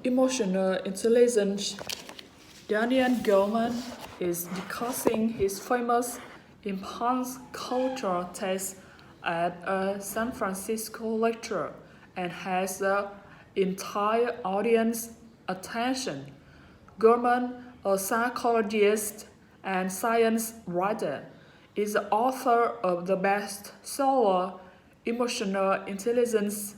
Emotional intelligence. Daniel Goleman is discussing his famous impulse culture test at a San Francisco lecture and has the entire audience attention. Goleman, a psychologist and science writer, is the author of the bestseller Emotional Intelligence,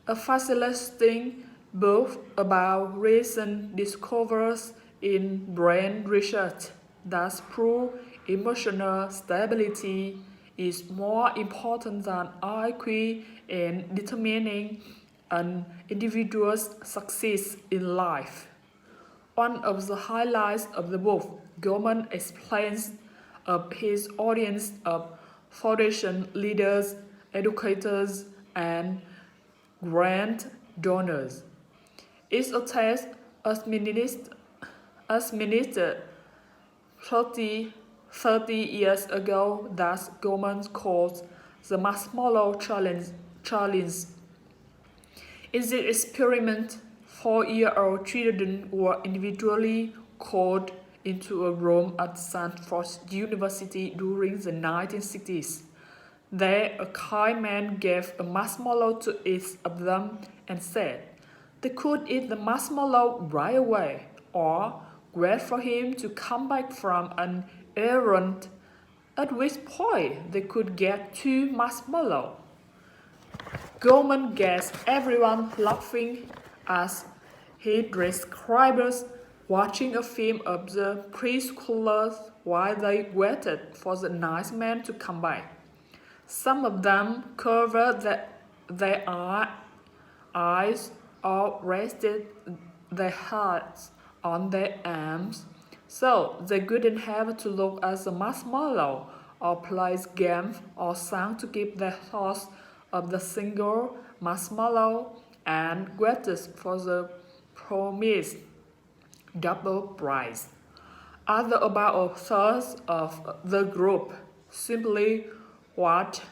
a fascinating book about recent discoveries in brain research that prove emotional stability is more important than IQ in determining an individual's success in life. One of the highlights of the book, Goleman explains of his audience of foundation leaders, educators, and grant donors. It's a test administered 30 years ago that Goleman called the Marshmallow Challenge. In this experiment, 4-year-old children were individually called into a room at Stanford University during the 1960s. There, a kind man gave a marshmallow to each of them and said they could eat the marshmallow right away or wait for him to come back from an errand, at which point they could get 2 marshmallows. Goleman gets everyone laughing as he describes watching a film of the preschoolers while they waited for the nice man to come back. Some of them covered their eyes or rested their heads on their arms, so they wouldn't have to look at the marshmallow or play games or sing to keep their thoughts of the single marshmallow and waited for the promised double prize. Other about a third of the group simply watched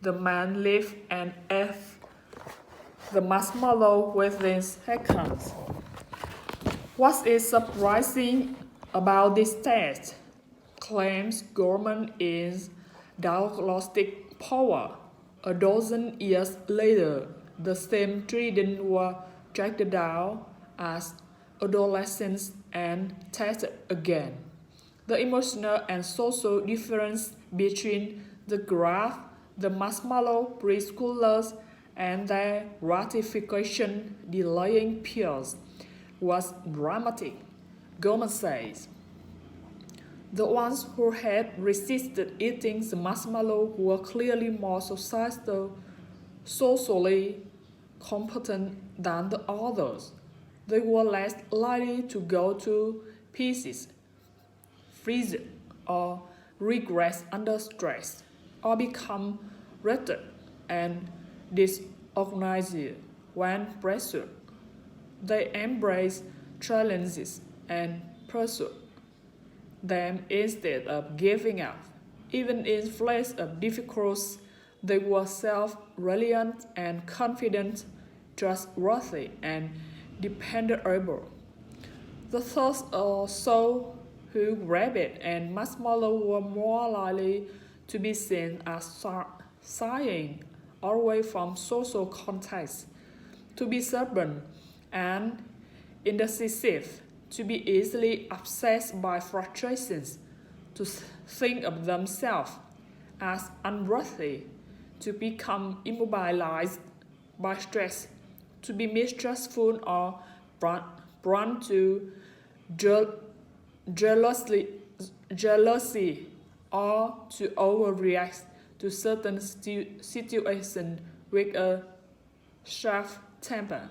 the man live and ate the marshmallow within seconds. What is surprising about this test, claims Goleman, is diagnostic power. A dozen years later, the same children were tracked down as adolescents and tested again. The emotional and social difference between the graph, the marshmallow preschoolers, and their gratification delaying peers was dramatic. Goleman says. The ones who had resisted eating the marshmallow were clearly more socially competent than the others. They were less likely to go to pieces, freeze, or regress under stress, or become wretched and disorganized when pressured. They embrace challenges and pursue them instead of giving up. Even in face of difficulties, they were self-reliant and confident, trustworthy, and dependable. The third or so who rabbit and marshmallow were more likely to be seen as shying away from social context, to be stubborn and indecisive, to be easily obsessed by frustrations, to think of themselves as unworthy, to become immobilized by stress, to be mistrustful or prone to jealousy, or to overreact to certain situations with a sharp temper.